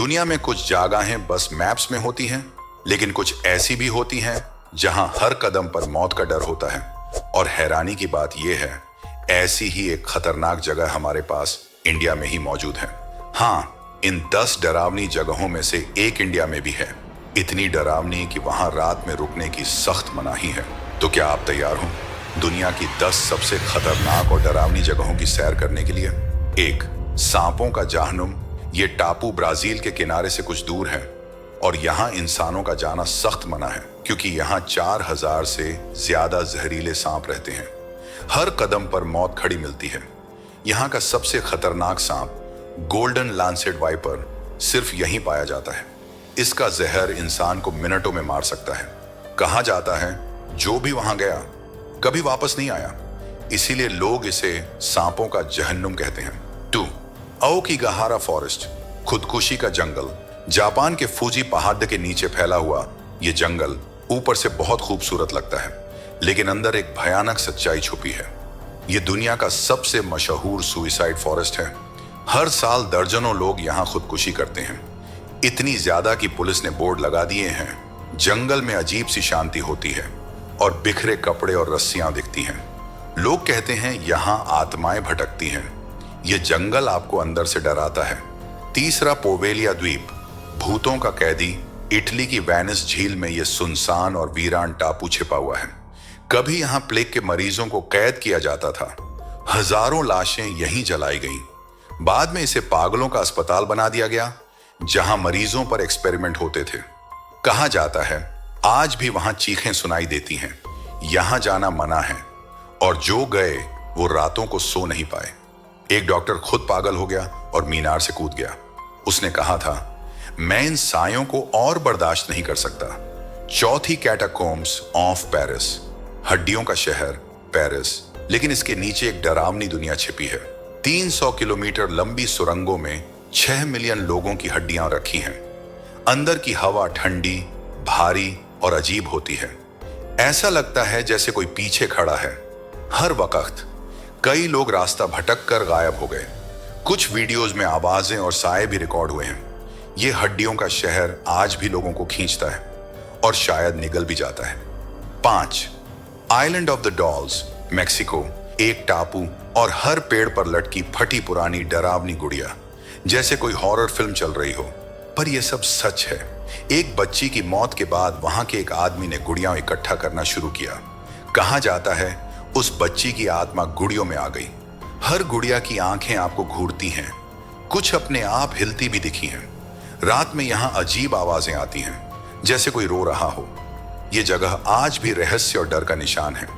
दुनिया में कुछ जगहें बस मैप्स में होती हैं, लेकिन कुछ ऐसी भी होती हैं जहां हर कदम पर मौत का डर होता है। और हैरानी की बात यह है, ऐसी ही एक खतरनाक जगह हमारे पास इंडिया में ही मौजूद है। हाँ, इन 10 डरावनी जगहों में से एक इंडिया में भी है। इतनी डरावनी कि वहां रात में रुकने की सख्त मनाही है। तो क्या आप तैयार हो दुनिया की 10 सबसे खतरनाक और डरावनी जगहों की सैर करने के लिए? 1. सांपों का जहन्नुम। ये टापू ब्राजील के किनारे से कुछ दूर है और यहाँ इंसानों का जाना सख्त मना है, क्योंकि यहाँ 4000 से ज्यादा जहरीले सांप रहते हैं। हर कदम पर मौत खड़ी मिलती है। यहाँ का सबसे खतरनाक सांप गोल्डन लांसेट वाइपर सिर्फ यहीं पाया जाता है। इसका जहर इंसान को मिनटों में मार सकता है। कहा जाता है जो भी वहां गया कभी वापस नहीं आया, इसीलिए लोग इसे सांपों का जहन्नुम कहते हैं। 2. अओकिगाहारा फॉरेस्ट, खुदकुशी का जंगल। जापान के फूजी पहाड़ के नीचे फैला हुआ ये जंगल ऊपर से बहुत खूबसूरत लगता है, लेकिन अंदर एक भयानक सच्चाई छुपी है। ये दुनिया का सबसे मशहूर सुइसाइड फॉरेस्ट है। हर साल दर्जनों लोग यहाँ खुदकुशी करते हैं, इतनी ज्यादा कि पुलिस ने बोर्ड लगा दिए हैं। जंगल में अजीब सी शांति होती है और बिखरे कपड़े और रस्सियां दिखती हैं। लोग कहते हैं यहाँ आत्माएं भटकती हैं। ये जंगल आपको अंदर से डराता है। 3. पोवेलिया द्वीप, भूतों का कैदी। इटली की वेनिस झील में यह सुनसान और वीरान टापू छिपा हुआ है। कभी यहाँ प्लेग के मरीजों को कैद किया जाता था। हजारों लाशें यहीं जलाई गईं। बाद में इसे पागलों का अस्पताल बना दिया गया, जहां मरीजों पर एक्सपेरिमेंट होते थे। कहा जाता है आज भी वहां चीखें सुनाई देती हैं। यहां जाना मना है और जो गए वो रातों को सो नहीं पाए। एक डॉक्टर खुद पागल हो गया और मीनार से कूद गया। उसने कहा था मैं इन सायों को और बर्दाश्त नहीं कर सकता। 4. कैटाकोम्स ऑफ पेरिस, हड्डियों का शहर पेरिस, लेकिन इसके नीचे एक डरावनी दुनिया छिपी है। 300 किलोमीटर लंबी सुरंगों में 6 मिलियन लोगों की हड्डियां रखी हैं। अंदर की हवा ठंडी, भारी और अजीब होती है। ऐसा लगता है जैसे कोई पीछे खड़ा है। हर वक्त कई लोग रास्ता भटक कर गायब हो गए। कुछ वीडियोस में आवाजें और साए भी रिकॉर्ड हुए हैं। ये हड्डियों का शहर आज भी लोगों को खींचता है और शायद निगल भी जाता है। 5. Island of the dolls, Mexico. एक टापू और हर पेड़ पर लटकी फटी पुरानी डरावनी गुड़िया, जैसे कोई हॉरर फिल्म चल रही हो। पर यह सब सच है। एक बच्ची की मौत के बाद वहां के एक आदमी ने गुड़ियां इकट्ठा करना शुरू किया। कहा जाता है उस बच्ची की आत्मा गुड़ियों में आ गई। हर गुड़िया की आंखें आपको घूरती हैं, कुछ अपने आप हिलती भी दिखी हैं। रात में यहां अजीब आवाजें आती हैं, जैसे कोई रो रहा हो। यह जगह आज भी रहस्य और डर का निशान है।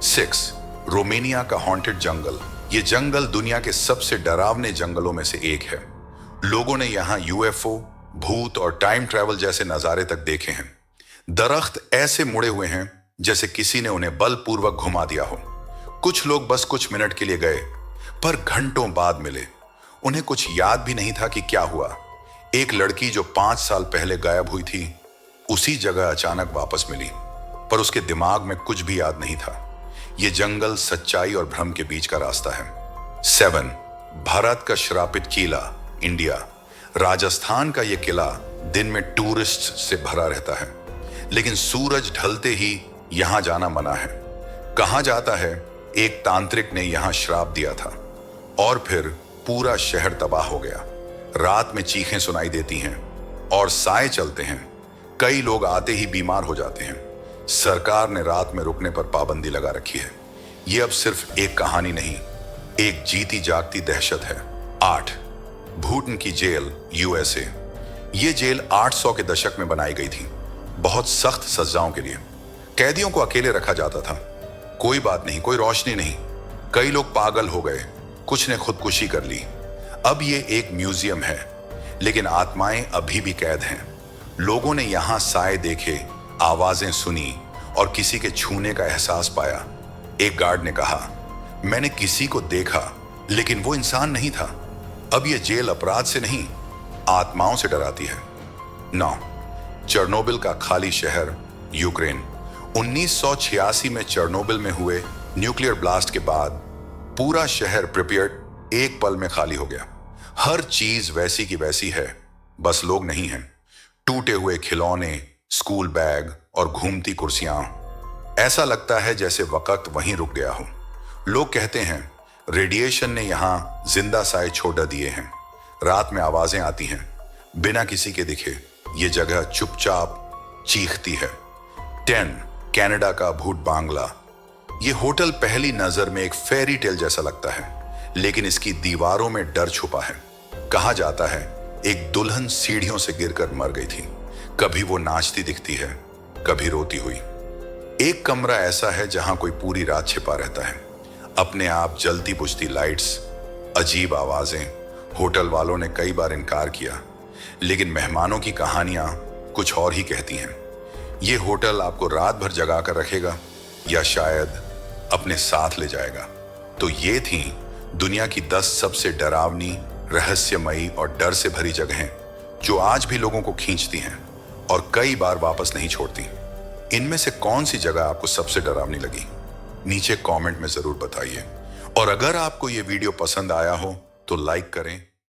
6. रोमानिया का हॉन्टेड जंगल। यह जंगल दुनिया के सबसे डरावने जंगलों में से एक है। लोगों ने यहां यूएफओ, भूत और टाइम ट्रैवल जैसे नजारे तक देखे हैं। दरख्त ऐसे मुड़े हुए हैं जैसे किसी ने उन्हें बलपूर्वक घुमा दिया हो। कुछ लोग बस कुछ मिनट के लिए गए, पर घंटों बाद मिले। उन्हें कुछ याद भी नहीं था कि क्या हुआ। एक लड़की जो 5 साल पहले गायब हुई थी, उसी जगह अचानक वापस मिली, पर उसके दिमाग में कुछ भी याद नहीं था। यह जंगल सच्चाई और भ्रम के बीच का रास्ता है। 7. भारत का श्रापित किला, इंडिया। राजस्थान का यह किला दिन में टूरिस्ट से भरा रहता है, लेकिन सूरज ढलते ही यहां जाना मना है। कहा जाता है एक तांत्रिक ने यहां श्राप दिया था और फिर पूरा शहर तबाह हो गया। रात में चीखें सुनाई देती हैं और साए चलते हैं। कई लोग आते ही बीमार हो जाते हैं। सरकार ने रात में रुकने पर पाबंदी लगा रखी है। यह अब सिर्फ एक कहानी नहीं, एक जीती जागती दहशत है। 8. भूटन की जेल, यूएसए। यह जेल 800 के दशक में बनाई गई थी, बहुत सख्त सजाओं के लिए। कैदियों को अकेले रखा जाता था। कोई बात नहीं, कोई रोशनी नहीं। कई लोग पागल हो गए, कुछ ने खुदकुशी कर ली। अब ये एक म्यूजियम है, लेकिन आत्माएं अभी भी कैद हैं। लोगों ने यहां साए देखे, आवाजें सुनी और किसी के छूने का एहसास पाया। एक गार्ड ने कहा मैंने किसी को देखा, लेकिन वो इंसान नहीं था। अब यह जेल अपराध से नहीं, आत्माओं से डराती है। 9. चेरनोबिल का खाली शहर, यूक्रेन। 1986 में चेरनोबिल में हुए न्यूक्लियर ब्लास्ट के बाद पूरा शहर प्रिपेयर्ड एक पल में खाली हो गया। हर चीज वैसी की वैसी है, बस लोग नहीं हैं, टूटे हुए खिलौने, स्कूल बैग और घूमती कुर्सियां। ऐसा लगता है जैसे वक्त वहीं रुक गया हो। लोग कहते हैं रेडिएशन ने यहां जिंदा साए छोड़ दिए हैं। रात में आवाजें आती हैं बिना किसी के दिखे। ये जगह चुपचाप चीखती है। 10 कनाडा का भूत बांग्ला। ये होटल पहली नजर में एक फेरी टेल जैसा लगता है, लेकिन इसकी दीवारों में डर छुपा है। कहा जाता है एक दुल्हन सीढ़ियों से गिरकर मर गई थी। कभी वो नाचती दिखती है, कभी रोती हुई। एक कमरा ऐसा है जहां कोई पूरी रात छिपा रहता है। अपने आप जलती बुझती लाइट्स, अजीब आवाजें। होटल वालों ने कई बार इनकार किया, लेकिन मेहमानों की कहानियां कुछ और ही कहती हैं। ये होटल आपको रात भर जगा कर रखेगा या शायद अपने साथ ले जाएगा। तो ये थी दुनिया की 10 सबसे डरावनी, रहस्यमयी और डर से भरी जगहें जो आज भी लोगों को खींचती हैं और कई बार वापस नहीं छोड़ती। इनमें से कौन सी जगह आपको सबसे डरावनी लगी? नीचे कमेंट में जरूर बताइए। और अगर आपको ये वीडियो पसंद आया हो तो लाइक करें,